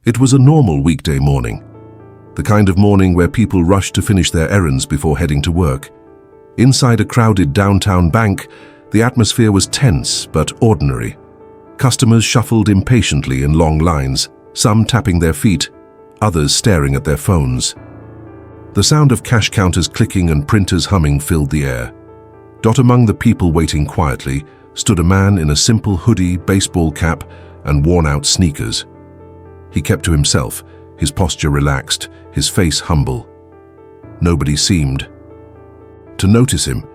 It was a normal weekday morning, the kind of morning where people rush to finish their errands before heading to work. Inside a crowded downtown bank, the atmosphere was tense but ordinary. Customers shuffled impatiently in long lines, some tapping their feet, others staring at their phones. The sound of cash counters clicking and printers humming filled the air. Among the people waiting quietly stood a man in a simple hoodie, baseball cap, and worn-out sneakers. He kept to himself, his posture relaxed, his face humble. Nobody seemed to notice him.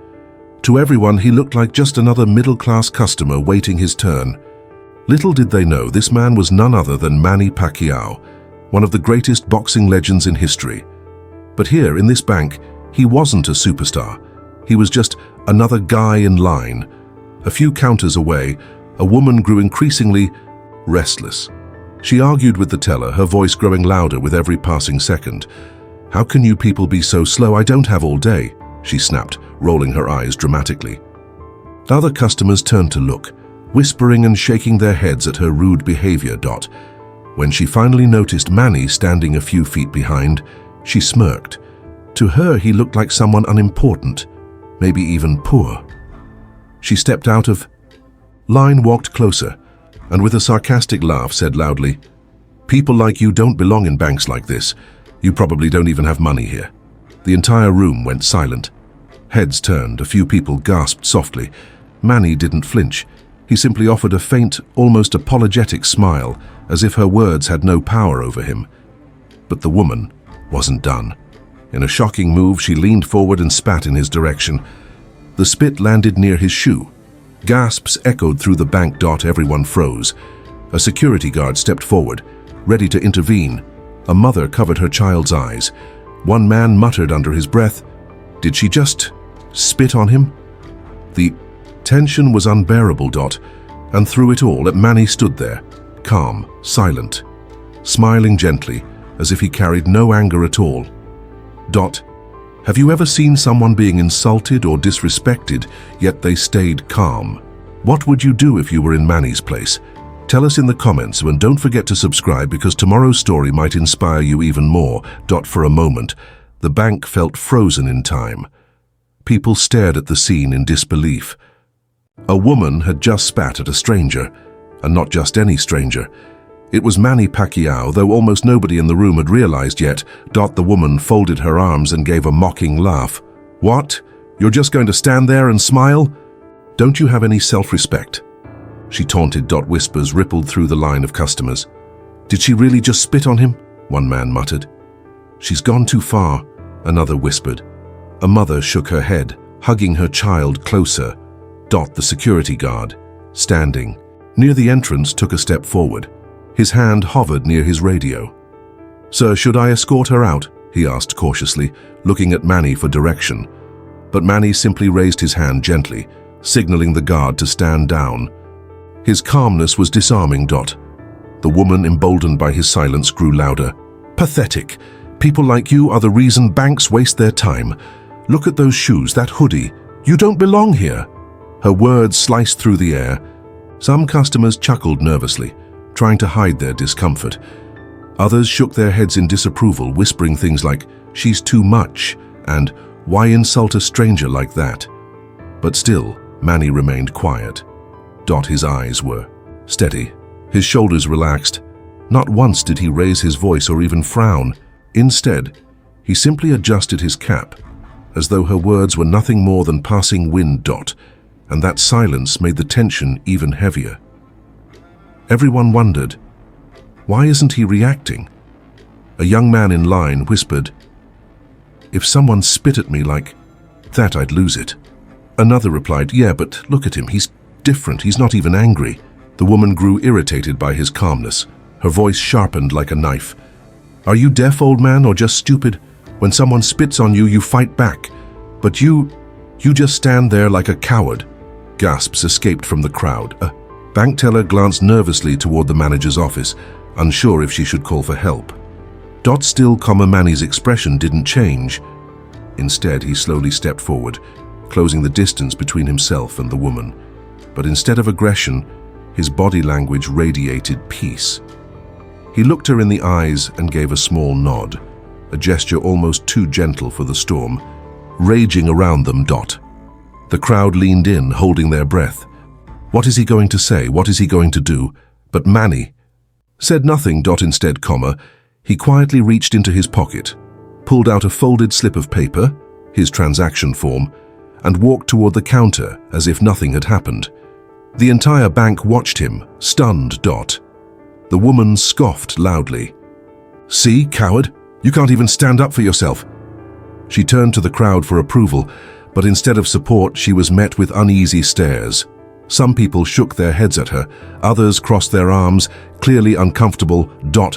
To everyone, he looked like just another middle-class customer waiting his turn. Little did they know this man was none other than Manny Pacquiao, one of the greatest boxing legends in history. But here, in this bank, he wasn't a superstar. He was just another guy in line. A few counters away, a woman grew increasingly restless. She argued with the teller, her voice growing louder with every passing second. "How can you people be so slow? I don't have all day," she snapped, rolling her eyes dramatically. Other customers turned to look, whispering and shaking their heads at her rude behavior. When she finally noticed Manny standing a few feet behind, she smirked. To her, he looked like someone unimportant, maybe even poor. She stepped out of line, walked closer, and with a sarcastic laugh said loudly, "People like you don't belong in banks like this. You probably don't even have money here." The entire room went silent. Heads turned, a few people gasped softly. Manny didn't flinch. He simply offered a faint, almost apologetic smile, as if her words had no power over him. But the woman wasn't done. In a shocking move, she leaned forward and spat in his direction. The spit landed near his shoe. Gasps echoed through the bank. Everyone froze. A security guard stepped forward, ready to intervene. A mother covered her child's eyes. One man muttered under his breath, "Did she just spit on him?" The tension was unbearable. And through it all, Manny stood there, calm, silent, smiling gently, as if he carried no anger at all. Have you ever seen someone being insulted or disrespected, yet they stayed calm? What would you do if you were in Manny's place? Tell us in the comments, and don't forget to subscribe because tomorrow's story might inspire you even more. For a moment, the bank felt frozen in time. People stared at the scene in disbelief. A woman had just spat at a stranger, and not just any stranger. It was Manny Pacquiao, though almost nobody in the room had realized yet. The woman folded her arms and gave a mocking laugh. "What? You're just going to stand there and smile? Don't you have any self-respect?" She taunted. Whispers rippled through the line of customers. "Did she really just spit on him?" one man muttered. "She's gone too far," another whispered. A mother shook her head, hugging her child closer. The security guard, standing near the entrance, took a step forward. His hand hovered near his radio. "Sir, should I escort her out?" he asked cautiously, looking at Manny for direction. But Manny simply raised his hand gently, signaling the guard to stand down. His calmness was disarming. The woman, emboldened by his silence, grew louder. "Pathetic. People like you are the reason banks waste their time. Look at those shoes, that hoodie. You don't belong here." Her words sliced through the air. Some customers chuckled nervously, trying to hide their discomfort. Others shook their heads in disapproval, whispering things like, "She's too much," and "Why insult a stranger like that?" But still, Manny remained quiet. His eyes were steady, his shoulders relaxed. Not once did he raise his voice or even frown. Instead, he simply adjusted his cap, as though her words were nothing more than passing wind. And that silence made the tension even heavier. Everyone wondered, why isn't he reacting? A young man in line whispered, "If someone spit at me like that, I'd lose it." Another replied, "Yeah, but look at him, he's different, he's not even angry." The woman grew irritated by his calmness. Her voice sharpened like a knife. "Are you deaf, old man, or just stupid? When someone spits on you, you fight back. But you just stand there like a coward." Gasps escaped from the crowd. A bank teller glanced nervously toward the manager's office, unsure if she should call for help. Still, Manny's expression didn't change. Instead, he slowly stepped forward, closing the distance between himself and the woman. But instead of aggression, his body language radiated peace. He looked her in the eyes and gave a small nod, a gesture almost too gentle for the storm, raging around them. The crowd leaned in, holding their breath. What is he going to say? What is he going to do? But Manny said nothing. Instead, he quietly reached into his pocket, pulled out a folded slip of paper, his transaction form, and walked toward the counter as if nothing had happened. The entire bank watched him, stunned. The woman scoffed loudly. "See, coward, you can't even stand up for yourself." She turned to the crowd for approval, but instead of support, she was met with uneasy stares. Some people shook their heads at her, others crossed their arms, clearly uncomfortable.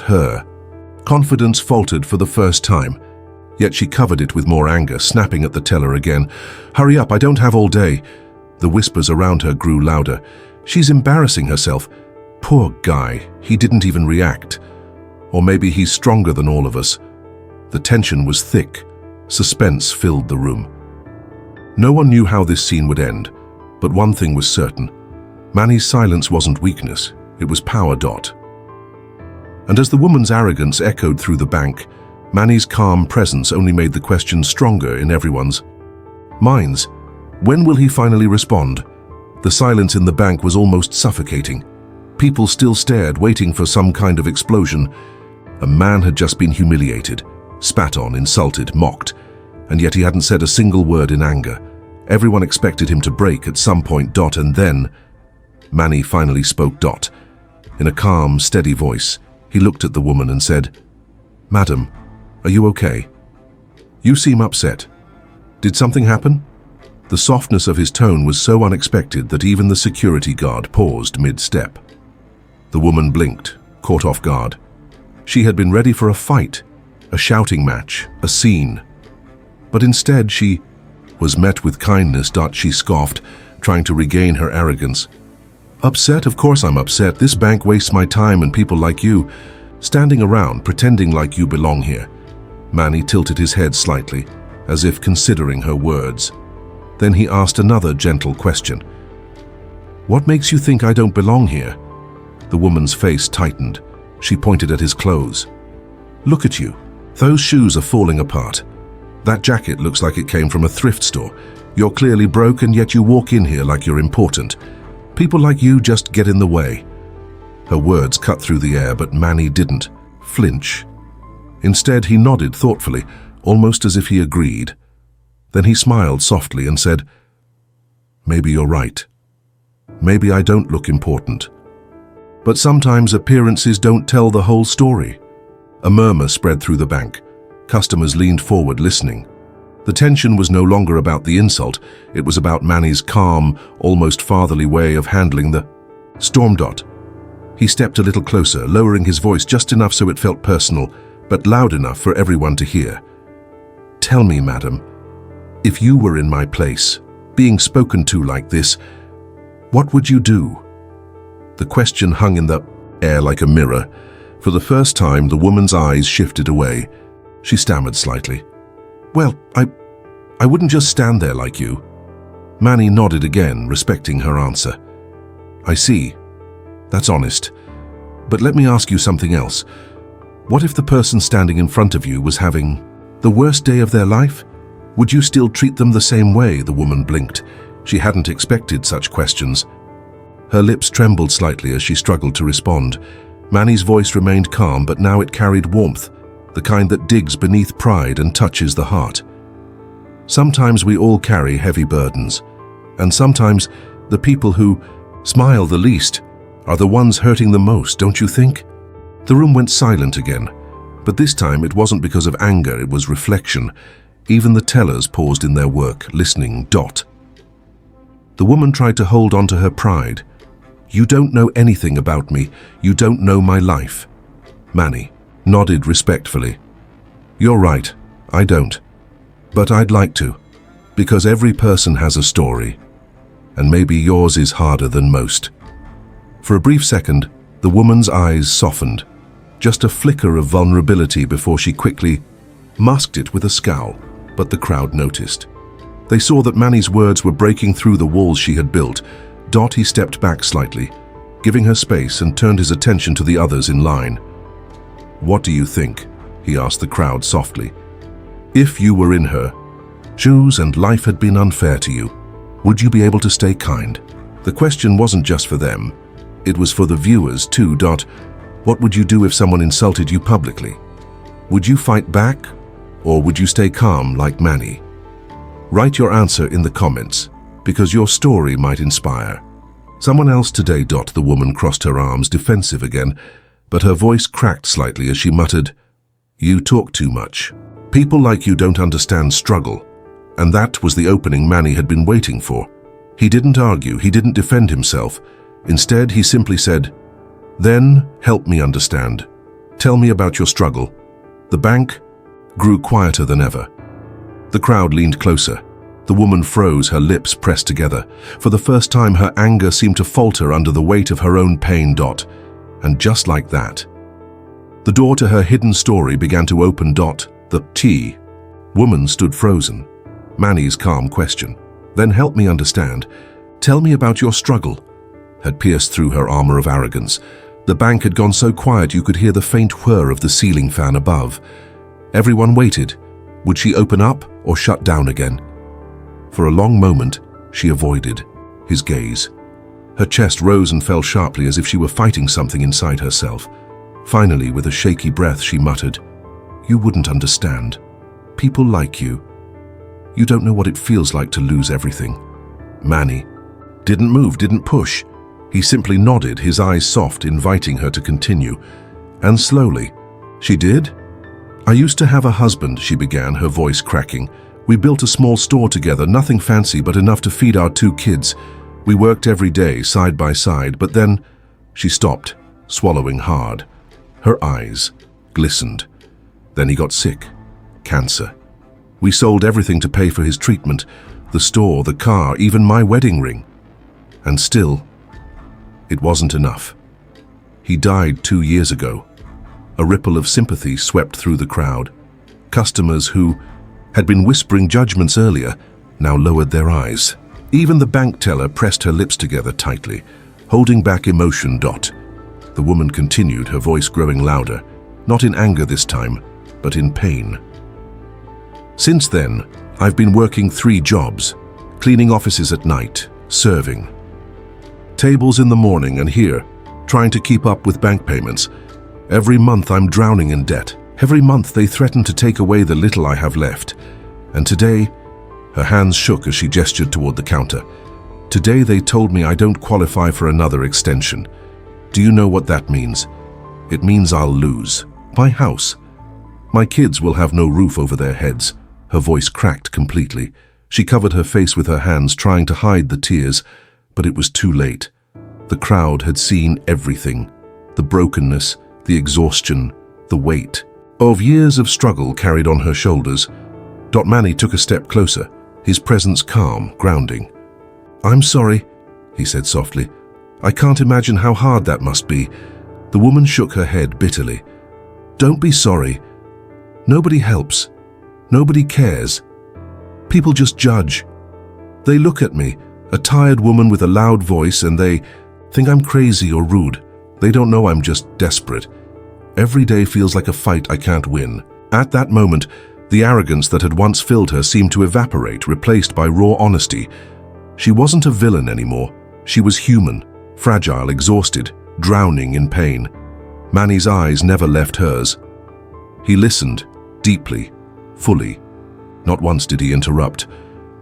Her confidence faltered for the first time, yet she covered it with more anger, snapping at the teller again. "Hurry up, I don't have all day." The whispers around her grew louder. "She's embarrassing herself. Poor guy, he didn't even react. Or maybe he's stronger than all of us." The tension was thick. Suspense filled the room. No one knew how this scene would end, but one thing was certain. Manny's silence wasn't weakness, it was power. And as the woman's arrogance echoed through the bank, Manny's calm presence only made the question stronger in everyone's minds. When will he finally respond? The silence in the bank was almost suffocating. People still stared, waiting for some kind of explosion. A man had just been humiliated, spat on, insulted, mocked, and yet he hadn't said a single word in anger. Everyone expected him to break at some point. And then Manny finally spoke. In a calm, steady voice, he looked at the woman and said, "Madam, are you okay? You seem upset. Did something happen?" The softness of his tone was so unexpected that even the security guard paused mid-step. The woman blinked, caught off guard. She had been ready for a fight, a shouting match, a scene. But instead she was met with kindness. She scoffed, trying to regain her arrogance. "Upset? Of course I'm upset. This bank wastes my time and people like you, standing around pretending like you belong here." Manny tilted his head slightly, as if considering her words. Then he asked another gentle question. "What makes you think I don't belong here?" The woman's face tightened. She pointed at his clothes. "Look at you. Those shoes are falling apart. That jacket looks like it came from a thrift store. You're clearly broke, and yet you walk in here like you're important. People like you just get in the way." Her words cut through the air, but Manny didn't flinch. Instead, he nodded thoughtfully, almost as if he agreed. Then he smiled softly and said, "Maybe you're right. Maybe I don't look important. But sometimes appearances don't tell the whole story." A murmur spread through the bank. Customers leaned forward, listening. The tension was no longer about the insult. It was about Manny's calm, almost fatherly way of handling the storm. He stepped a little closer, lowering his voice just enough so it felt personal, but loud enough for everyone to hear. "Tell me, madam, if you were in my place, being spoken to like this, what would you do?" The question hung in the air like a mirror. For the first time, the woman's eyes shifted away. She stammered slightly. "Well, I wouldn't just stand there like you." Manny nodded again, respecting her answer. "I see. That's honest. But let me ask you something else. What if the person standing in front of you was having the worst day of their life? Would you still treat them the same way?" The woman blinked. She hadn't expected such questions. Her lips trembled slightly as she struggled to respond. Manny's voice remained calm, but now it carried warmth, the kind that digs beneath pride and touches the heart. "Sometimes we all carry heavy burdens, and sometimes the people who smile the least are the ones hurting the most, don't you think?" The room went silent again, but this time it wasn't because of anger, it was reflection. Even the tellers paused in their work, listening. The woman tried to hold on to her pride. "You don't know anything about me. You don't know my life." Manny nodded respectfully. "You're right, I don't. But I'd like to, because every person has a story, and maybe yours is harder than most." For a brief second, the woman's eyes softened, just a flicker of vulnerability before she quickly masked it with a scowl, but the crowd noticed. They saw that Manny's words were breaking through the walls she had built. He stepped back slightly, giving her space, and turned his attention to the others in line. "What do you think?" he asked the crowd softly. "If you were in her shoes and life had been unfair to you, would you be able to stay kind?" The question wasn't just for them. It was for the viewers too. What would you do if someone insulted you publicly? Would you fight back, or would you stay calm like Manny? Write your answer in the comments, because your story might inspire someone else today. The woman crossed her arms, defensive again, but her voice cracked slightly as she muttered, "You talk too much. People like you don't understand struggle." And that was the opening Manny had been waiting for. He didn't argue, he didn't defend himself. Instead, he simply said, "Then help me understand. Tell me about your struggle." The bank grew quieter than ever. The crowd leaned closer. The woman froze, her lips pressed together. For the first time, her anger seemed to falter under the weight of her own pain. And just like that, the door to her hidden story began to open. The woman stood frozen. Manny's calm question, "Then help me understand. Tell me about your struggle," had pierced through her armor of arrogance. The bank had gone so quiet you could hear the faint whir of the ceiling fan above. Everyone waited. Would she open up or shut down again? For a long moment, she avoided his gaze. Her chest rose and fell sharply as if she were fighting something inside herself. Finally, with a shaky breath, she muttered, "You wouldn't understand. People like you. You don't know what it feels like to lose everything." Manny didn't move, didn't push. He simply nodded, his eyes soft, inviting her to continue. And slowly, "She did? I used to have a husband," she began, her voice cracking. "We built a small store together, nothing fancy but enough to feed our 2 kids. We worked every day, side by side, but then..." She stopped, swallowing hard. Her eyes glistened. "Then he got sick. Cancer. We sold everything to pay for his treatment, the store, the car, even my wedding ring. And still, it wasn't enough. He died 2 years ago." A ripple of sympathy swept through the crowd. Customers who had been whispering judgments earlier now lowered their eyes. Even the bank teller pressed her lips together tightly, holding back emotion. The woman continued, her voice growing louder, not in anger this time, but in pain. "Since then, I've been working 3 jobs, cleaning offices at night, serving tables in the morning, and here, trying to keep up with bank payments. Every month I'm drowning in debt. Every month they threaten to take away the little I have left. And today," her hands shook as she gestured toward the counter, "today they told me I don't qualify for another extension. Do you know what that means? It means I'll lose my house. My kids will have no roof over their heads." Her voice cracked completely. She covered her face with her hands, trying to hide the tears, but it was too late. The crowd had seen everything. The brokenness, the exhaustion, the weight of years of struggle carried on her shoulders. Manny took a step closer, his presence calm, grounding. "I'm sorry," he said softly. "I can't imagine how hard that must be." The woman shook her head bitterly. "Don't be sorry. Nobody helps. Nobody cares. People just judge. They look at me, a tired woman with a loud voice, and they think I'm crazy or rude. They don't know I'm just desperate. Every day feels like a fight I can't win." At that moment, the arrogance that had once filled her seemed to evaporate, replaced by raw honesty. She wasn't a villain anymore. She was human, fragile, exhausted, drowning in pain. Manny's eyes never left hers. He listened, deeply, fully. Not once did he interrupt.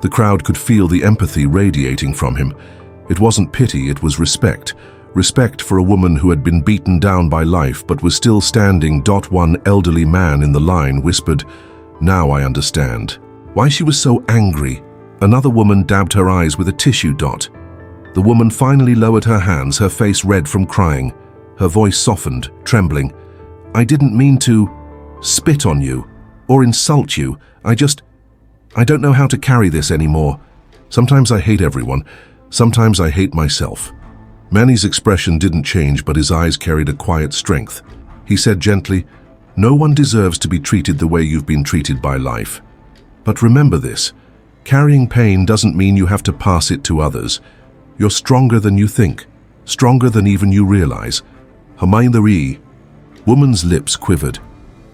The crowd could feel the empathy radiating from him. It wasn't pity, it was respect. Respect for a woman who had been beaten down by life but was still standing. One elderly man in the line whispered, "Now I understand why she was so angry." Another woman dabbed her eyes with a tissue. The woman finally lowered her hands, her face red from crying. Her voice softened, trembling. "I didn't mean to spit on you or insult you. I don't know how to carry this anymore. Sometimes I hate everyone. Sometimes I hate myself." Manny's expression didn't change, but his eyes carried a quiet strength. He said gently, "No one deserves to be treated the way you've been treated by life. But remember this, carrying pain doesn't mean you have to pass it to others. You're stronger than you think, stronger than even you realize." Hermione, Woman's lips quivered.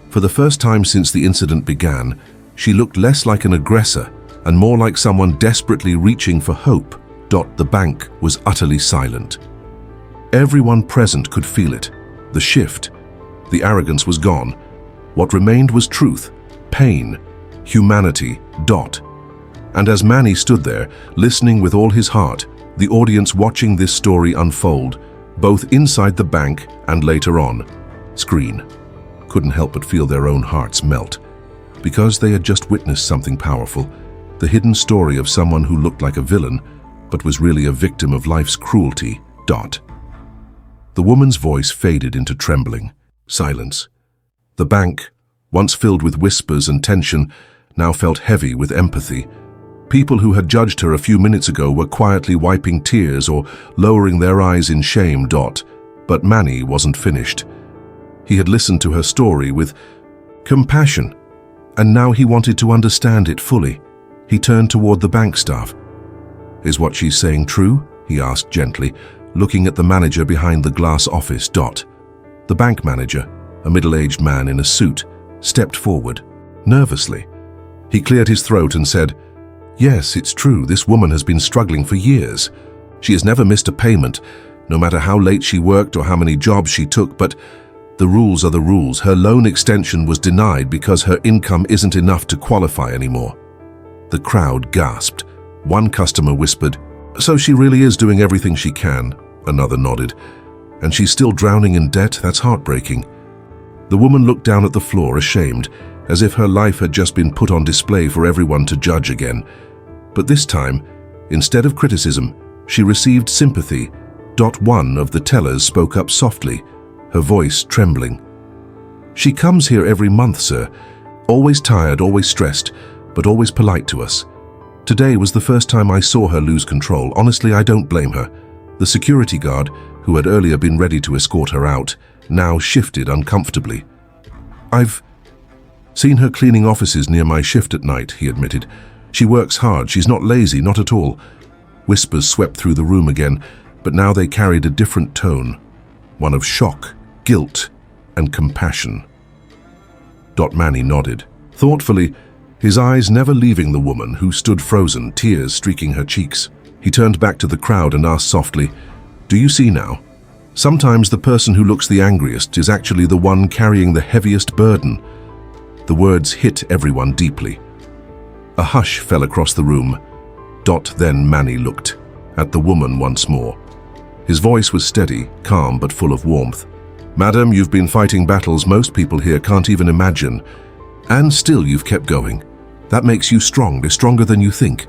For the first time since the incident began, she looked less like an aggressor and more like someone desperately reaching for hope. The bank was utterly silent. Everyone present could feel it. The shift. The arrogance was gone. What remained was truth, pain, humanity. And as Manny stood there, listening with all his heart, the audience watching this story unfold, both inside the bank and later on, screen, couldn't help but feel their own hearts melt. Because they had just witnessed something powerful, the hidden story of someone who looked like a villain, but was really a victim of life's cruelty. The woman's voice faded into trembling. Silence. The bank, once filled with whispers and tension, now felt heavy with empathy. People who had judged her a few minutes ago were quietly wiping tears or lowering their eyes in shame. But Manny wasn't finished. He had listened to her story with compassion, and now he wanted to understand it fully. He turned toward the bank staff. "Is what she's saying true?" he asked gently, looking at the manager behind the glass office. The bank manager, a middle-aged man in a suit, stepped forward, nervously. He cleared his throat and said, "Yes, it's true, this woman has been struggling for years. She has never missed a payment, no matter how late she worked or how many jobs she took, but the rules are the rules. Her loan extension was denied because her income isn't enough to qualify anymore." The crowd gasped. One customer whispered, "So she really is doing everything she can." Another nodded. "And she's still drowning in debt? That's heartbreaking." The woman looked down at the floor, ashamed, as if her life had just been put on display for everyone to judge again. But this time, instead of criticism, she received sympathy. One of the tellers spoke up softly, her voice trembling. "She comes here every month, sir. Always tired, always stressed, but always polite to us. Today was the first time I saw her lose control. Honestly, I don't blame her." The security guard, who had earlier been ready to escort her out, now shifted uncomfortably. "I've seen her cleaning offices near my shift at night," he admitted. "She works hard. She's not lazy, not at all." Whispers swept through the room again, but now they carried a different tone, one of shock, guilt, and compassion. Manny nodded, thoughtfully, his eyes never leaving the woman who stood frozen, tears streaking her cheeks. He turned back to the crowd and asked softly, "Do you see now? Sometimes the person who looks the angriest is actually the one carrying the heaviest burden." The words hit everyone deeply. A hush fell across the room. Then Manny looked at the woman once more. His voice was steady, calm, but full of warmth. "Madam, you've been fighting battles most people here can't even imagine. And still you've kept going. That makes you strong, stronger than you think."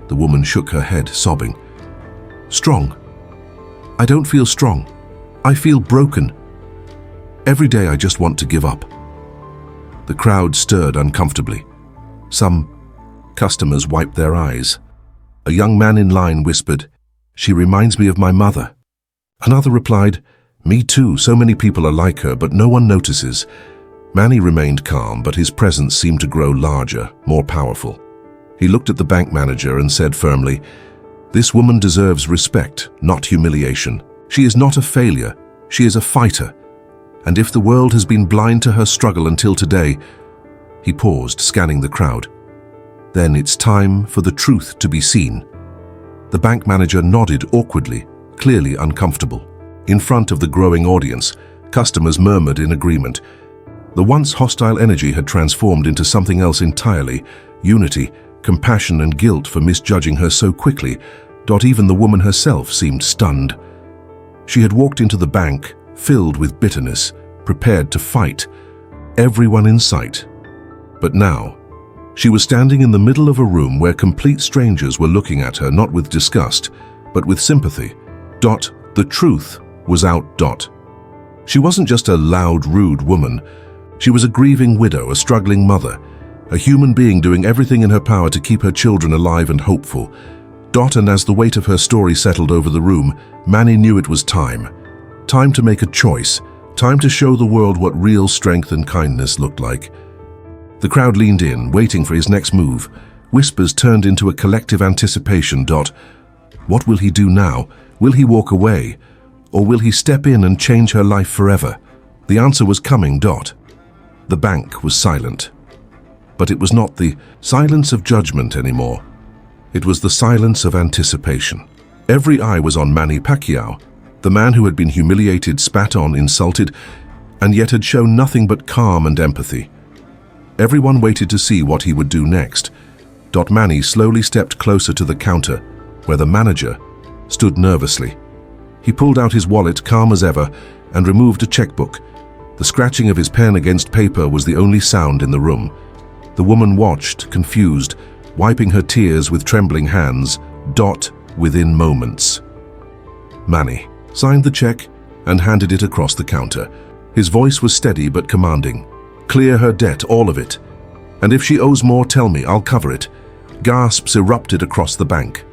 The woman shook her head, sobbing. "Strong? I don't feel strong. I feel broken. Every day I just want to give up." The crowd stirred uncomfortably. Some customers wiped their eyes. A young man in line whispered, "She reminds me of my mother." Another replied, "Me too, so many people are like her, but no one notices." Manny remained calm, but his presence seemed to grow larger, more powerful. He looked at the bank manager and said firmly, "This woman deserves respect, not humiliation. She is not a failure, she is a fighter. And if the world has been blind to her struggle until today..." He paused, scanning the crowd. "Then it's time for the truth to be seen." The bank manager nodded awkwardly, clearly uncomfortable. In front of the growing audience, customers murmured in agreement. The once hostile energy had transformed into something else entirely: unity, compassion, and guilt for misjudging her so quickly. Even the woman herself seemed stunned. She had walked into the bank, filled with bitterness, prepared to fight, everyone in sight. But now, she was standing in the middle of a room where complete strangers were looking at her, not with disgust, but with sympathy. The truth was out. She wasn't just a loud, rude woman. She was a grieving widow, a struggling mother, a human being doing everything in her power to keep her children alive and hopeful. And as the weight of her story settled over the room, Manny knew it was time. Time to make a choice. Time to show the world what real strength and kindness looked like. The crowd leaned in, waiting for his next move. Whispers turned into a collective anticipation. What will he do now? Will he walk away? Or will he step in and change her life forever? The answer was coming. The bank was silent. But it was not the silence of judgment anymore. It was the silence of anticipation. Every eye was on Manny Pacquiao, the man who had been humiliated, spat on, insulted, and yet had shown nothing but calm and empathy. Everyone waited to see what he would do next. Manny slowly stepped closer to the counter, where the manager stood nervously. He pulled out his wallet, calm as ever, and removed a checkbook. The scratching of his pen against paper was the only sound in the room. The woman watched, confused, wiping her tears with trembling hands. Within moments. Manny signed the check and handed it across the counter. His voice was steady but commanding. "Clear her debt, all of it. And if she owes more, tell me, I'll cover it." Gasps erupted across the bank.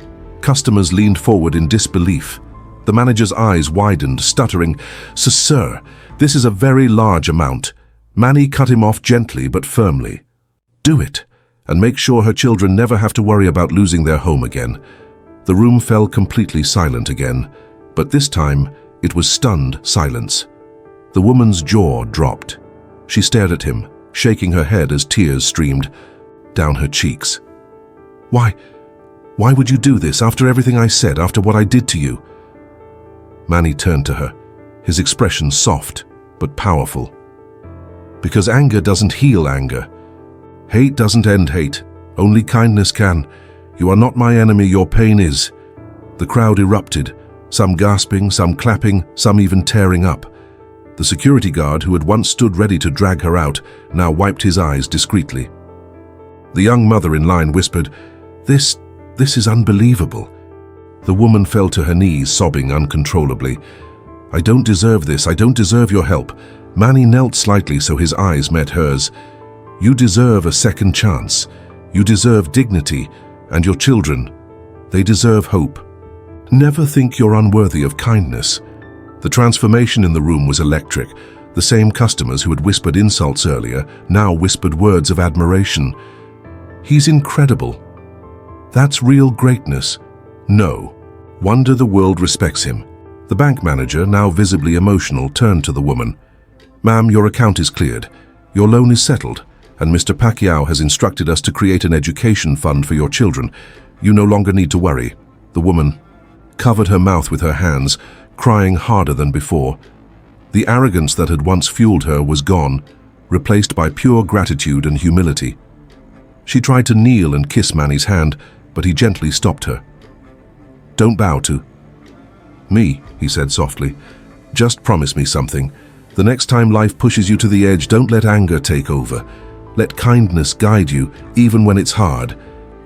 Customers leaned forward in disbelief. The manager's eyes widened, stuttering, Sir, this is a very large amount." Manny cut him off gently but firmly. "Do it, and make sure her children never have to worry about losing their home again." The room fell completely silent again, but this time it was stunned silence. The woman's jaw dropped. She stared at him, shaking her head as tears streamed down her cheeks. Why would you do this after everything I said, after what I did to you?" Manny turned to her, his expression soft but powerful. "Because anger doesn't heal anger. Hate doesn't end hate. Only kindness can. You are not my enemy, your pain is." The crowd erupted, some gasping, some clapping, some even tearing up. The security guard, who had once stood ready to drag her out, now wiped his eyes discreetly. The young mother in line whispered, This is unbelievable." The woman fell to her knees, sobbing uncontrollably. "I don't deserve this. I don't deserve your help." Manny knelt slightly so his eyes met hers. "You deserve a second chance. You deserve dignity, and your children, they deserve hope. Never think you're unworthy of kindness." The transformation in the room was electric. The same customers who had whispered insults earlier now whispered words of admiration. "He's incredible. That's real greatness. No wonder the world respects him." The bank manager, now visibly emotional, turned to the woman. "Ma'am, your account is cleared. Your loan is settled, and Mr. Pacquiao has instructed us to create an education fund for your children. You no longer need to worry." The woman covered her mouth with her hands, crying harder than before. The arrogance that had once fueled her was gone, replaced by pure gratitude and humility. She tried to kneel and kiss Manny's hand, but he gently stopped her. "Don't bow to me," he said softly. "Just promise me something. The next time life pushes you to the edge, don't let anger take over. Let kindness guide you, even when it's hard."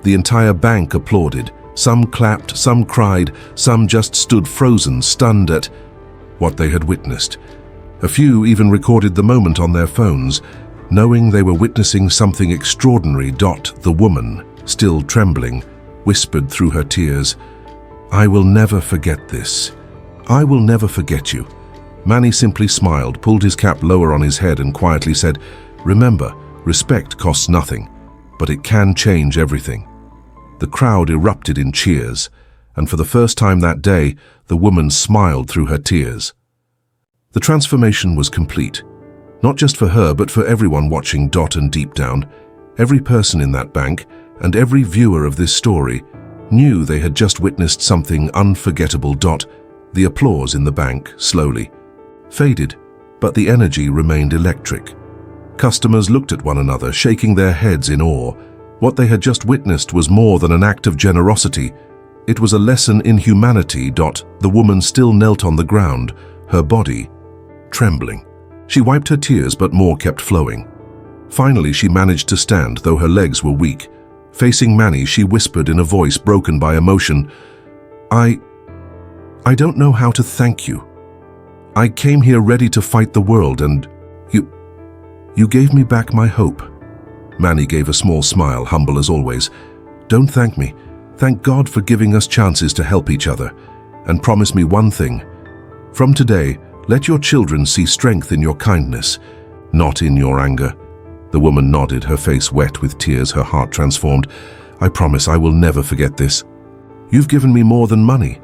The entire bank applauded. Some clapped, some cried, some just stood frozen, stunned at what they had witnessed. A few even recorded the moment on their phones, knowing they were witnessing something extraordinary. The woman, still trembling, whispered through her tears, "I will never forget this. I will never forget you." Manny simply smiled, pulled his cap lower on his head and quietly said, "Remember, respect costs nothing, but it can change everything." The crowd erupted in cheers, and for the first time that day, the woman smiled through her tears. The transformation was complete, not just for her, but for everyone watching. And deep down, every person in that bank and every viewer of this story knew they had just witnessed something unforgettable. The applause in the bank slowly faded, but the energy remained electric. Customers looked at one another, shaking their heads in awe. What they had just witnessed was more than an act of generosity. It was a lesson in humanity. The woman still knelt on the ground, her body trembling. She wiped her tears, but more kept flowing. Finally, she managed to stand, though her legs were weak. Facing Manny, she whispered in a voice broken by emotion, I don't know how to thank you. I came here ready to fight the world, and you gave me back my hope." Manny gave a small smile, humble as always. "Don't thank me. Thank God for giving us chances to help each other. And promise me one thing. From today, let your children see strength in your kindness, not in your anger." The woman nodded, her face wet with tears, her heart transformed. "I promise I will never forget this. You've given me more than money.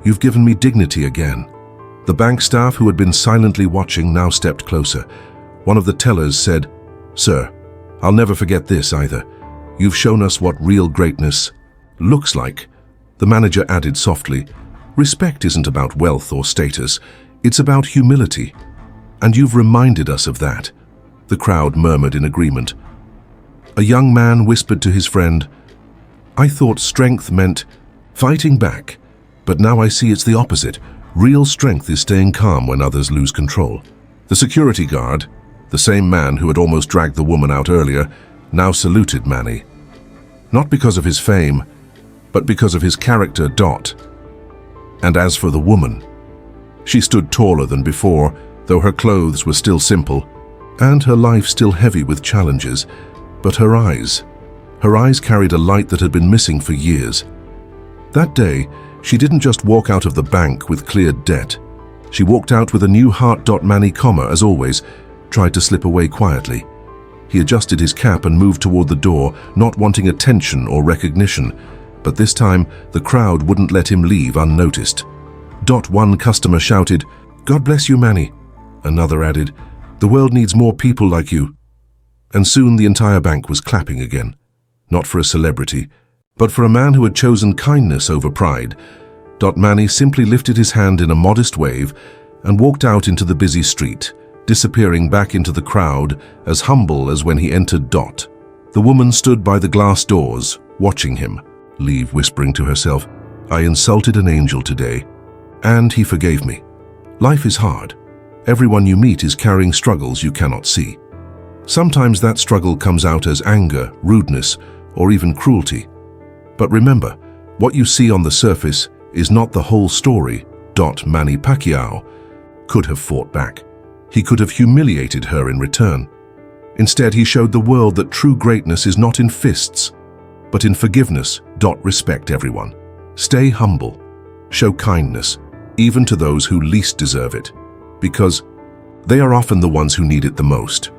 You've given me dignity again. The bank staff who had been silently watching now stepped closer. One of the tellers said, "Sir, I'll never forget this either. You've shown us what real greatness looks like." The manager added softly, "Respect isn't about wealth or status. It's about humility. And you've reminded us of that." The crowd murmured in agreement. A young man whispered to his friend, "I thought strength meant fighting back, but now I see it's the opposite. Real strength is staying calm when others lose control." The security guard, the same man who had almost dragged the woman out earlier, now saluted Manny. Not because of his fame, but because of his character, Dot. And as for the woman, she stood taller than before, though her clothes were still simple, and her life still heavy with challenges. But her eyes carried a light that had been missing for years. That day, she didn't just walk out of the bank with cleared debt. She walked out with a new heart. Manny, as always, tried to slip away quietly. He adjusted his cap and moved toward the door, not wanting attention or recognition. But this time, the crowd wouldn't let him leave unnoticed. One customer shouted, "God bless you, Manny." Another added, "The world needs more people like you." And soon the entire bank was clapping again. Not for a celebrity, but for a man who had chosen kindness over pride. Manny simply lifted his hand in a modest wave and walked out into the busy street, disappearing back into the crowd, as humble as when he entered. The woman stood by the glass doors, watching him, leave whispering to herself, "I insulted an angel today, and he forgave me." Life is hard. Everyone you meet is carrying struggles you cannot see. Sometimes that struggle comes out as anger, rudeness, or even cruelty. But remember, what you see on the surface is not the whole story. Manny Pacquiao could have fought back. He could have humiliated her in return. Instead, he showed the world that true greatness is not in fists, but in forgiveness. Respect everyone. Stay humble. Show kindness, even to those who least deserve it, because they are often the ones who need it the most.